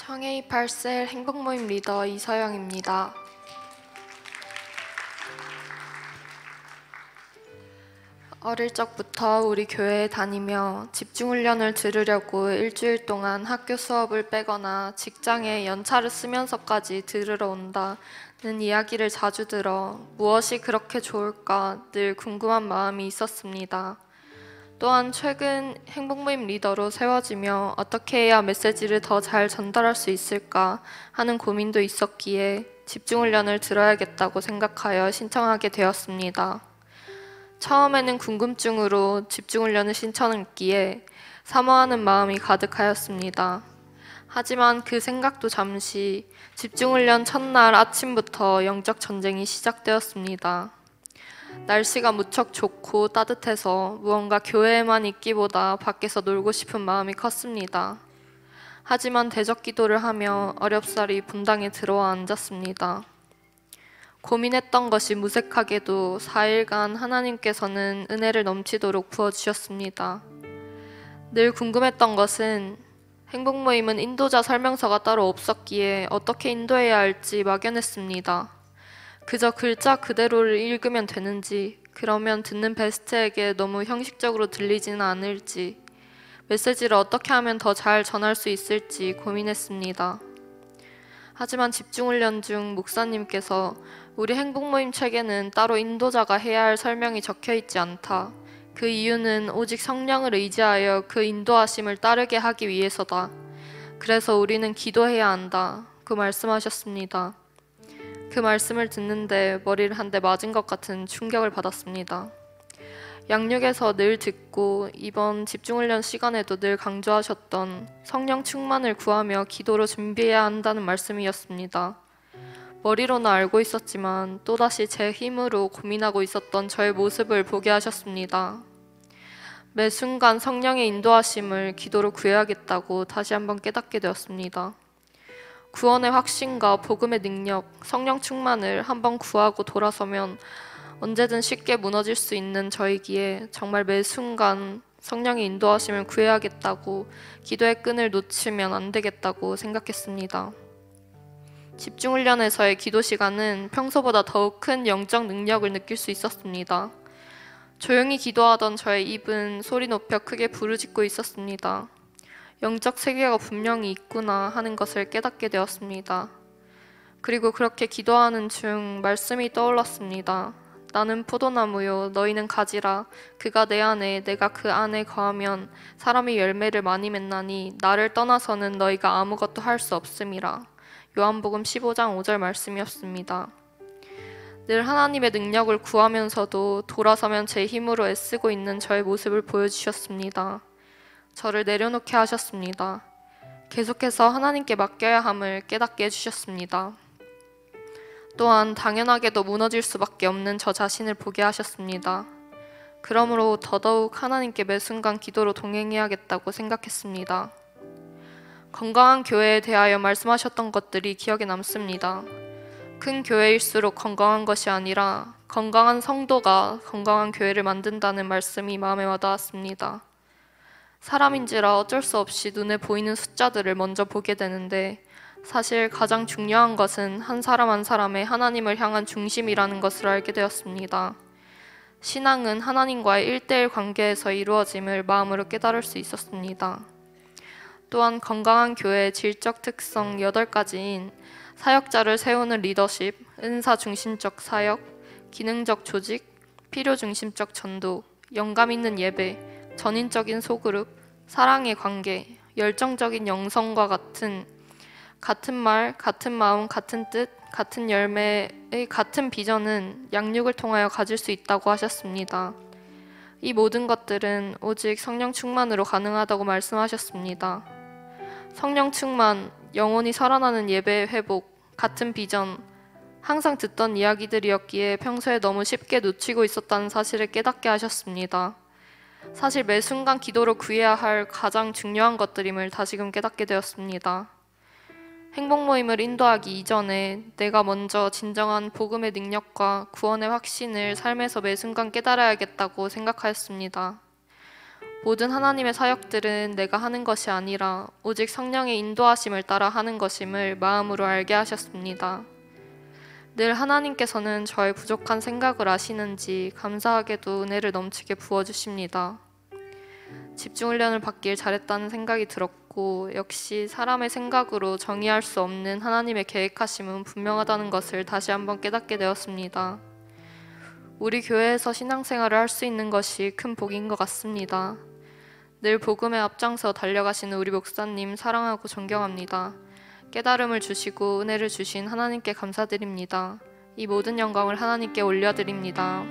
청해 28셀 행복모임 리더 이서영입니다. 어릴 적부터 우리 교회에 다니며 집중훈련을 들으려고 일주일 동안 학교 수업을 빼거나 직장에 연차를 쓰면서까지 들으러 온다는 이야기를 자주 들어 무엇이 그렇게 좋을까 늘 궁금한 마음이 있었습니다. 또한 최근 행복모임 리더로 세워지며 어떻게 해야 메시지를 더 잘 전달할 수 있을까 하는 고민도 있었기에 집중훈련을 들어야겠다고 생각하여 신청하게 되었습니다. 처음에는 궁금증으로 집중훈련을 신청했기에 사모하는 마음이 가득하였습니다. 하지만 그 생각도 잠시 집중훈련 첫날 아침부터 영적 전쟁이 시작되었습니다. 날씨가 무척 좋고 따뜻해서 무언가 교회에만 있기보다 밖에서 놀고 싶은 마음이 컸습니다. 하지만 대적 기도를 하며 어렵사리 본당에 들어와 앉았습니다. 고민했던 것이 무색하게도 4일간 하나님께서는 은혜를 넘치도록 부어주셨습니다. 늘 궁금했던 것은 행복모임은 인도자 설명서가 따로 없었기에 어떻게 인도해야 할지 막연했습니다. 그저 글자 그대로를 읽으면 되는지, 그러면 듣는 베스트에게 너무 형식적으로 들리지는 않을지, 메시지를 어떻게 하면 더 잘 전할 수 있을지 고민했습니다. 하지만 집중훈련 중 목사님께서 우리 행복모임 책에는 따로 인도자가 해야 할 설명이 적혀있지 않다. 그 이유는 오직 성령을 의지하여 그 인도하심을 따르게 하기 위해서다. 그래서 우리는 기도해야 한다. 그 말씀하셨습니다. 그 말씀을 듣는데 머리를 한 대 맞은 것 같은 충격을 받았습니다. 양육에서 늘 듣고 이번 집중훈련 시간에도 늘 강조하셨던 성령 충만을 구하며 기도로 준비해야 한다는 말씀이었습니다. 머리로는 알고 있었지만 또다시 제 힘으로 고민하고 있었던 저의 모습을 보게 하셨습니다. 매 순간 성령의 인도하심을 기도로 구해야겠다고 다시 한번 깨닫게 되었습니다. 구원의 확신과 복음의 능력, 성령 충만을 한번 구하고 돌아서면 언제든 쉽게 무너질 수 있는 저이기에 정말 매 순간 성령의 인도하심을 구해야겠다고 기도의 끈을 놓치면 안 되겠다고 생각했습니다. 집중훈련에서의 기도 시간은 평소보다 더욱 큰 영적 능력을 느낄 수 있었습니다. 조용히 기도하던 저의 입은 소리 높여 크게 부르짖고 있었습니다. 영적 세계가 분명히 있구나 하는 것을 깨닫게 되었습니다. 그리고 그렇게 기도하는 중 말씀이 떠올랐습니다. 나는 포도나무요 너희는 가지라. 그가 내 안에 내가 그 안에 거하면 사람이 열매를 많이 맺나니 나를 떠나서는 너희가 아무것도 할 수 없음이라. 요한복음 15장 5절 말씀이었습니다. 늘 하나님의 능력을 구하면서도 돌아서면 제 힘으로 애쓰고 있는 저의 모습을 보여주셨습니다. 저를 내려놓게 하셨습니다. 계속해서 하나님께 맡겨야 함을 깨닫게 해주셨습니다. 또한 당연하게도 무너질 수밖에 없는 저 자신을 보게 하셨습니다. 그러므로 더더욱 하나님께 매 순간 기도로 동행해야겠다고 생각했습니다. 건강한 교회에 대하여 말씀하셨던 것들이 기억에 남습니다. 큰 교회일수록 건강한 것이 아니라 건강한 성도가 건강한 교회를 만든다는 말씀이 마음에 와닿았습니다. 사람인지라 어쩔 수 없이 눈에 보이는 숫자들을 먼저 보게 되는데 사실 가장 중요한 것은 한 사람 한 사람의 하나님을 향한 중심이라는 것을 알게 되었습니다. 신앙은 하나님과의 1:1 관계에서 이루어짐을 마음으로 깨달을 수 있었습니다. 또한 건강한 교회의 질적 특성 8가지인 사역자를 세우는 리더십, 은사 중심적 사역, 기능적 조직, 필요 중심적 전도, 영감 있는 예배, 전인적인 소그룹, 사랑의 관계, 열정적인 영성과 같은 말, 같은 마음, 같은 뜻, 같은 열매의 같은 비전은 양육을 통하여 가질 수 있다고 하셨습니다. 이 모든 것들은 오직 성령 충만으로 가능하다고 말씀하셨습니다. 성령 충만, 영혼이 살아나는 예배의 회복, 같은 비전, 항상 듣던 이야기들이었기에 평소에 너무 쉽게 놓치고 있었다는 사실을 깨닫게 하셨습니다. 사실 매 순간 기도로 구해야 할 가장 중요한 것들임을 다시금 깨닫게 되었습니다. 행복모임을 인도하기 이전에 내가 먼저 진정한 복음의 능력과 구원의 확신을 삶에서 매 순간 깨달아야겠다고 생각하였습니다. 모든 하나님의 사역들은 내가 하는 것이 아니라 오직 성령의 인도하심을 따라 하는 것임을 마음으로 알게 하셨습니다. 늘 하나님께서는 저의 부족한 생각을 아시는지 감사하게도 은혜를 넘치게 부어주십니다. 집중훈련을 받길 잘했다는 생각이 들었고, 역시 사람의 생각으로 정의할 수 없는 하나님의 계획하심은 분명하다는 것을 다시 한번 깨닫게 되었습니다. 우리 교회에서 신앙생활을 할 수 있는 것이 큰 복인 것 같습니다. 늘 복음에 앞장서 달려가시는 우리 목사님 사랑하고 존경합니다. 깨달음을 주시고 은혜를 주신 하나님께 감사드립니다. 이 모든 영광을 하나님께 올려드립니다.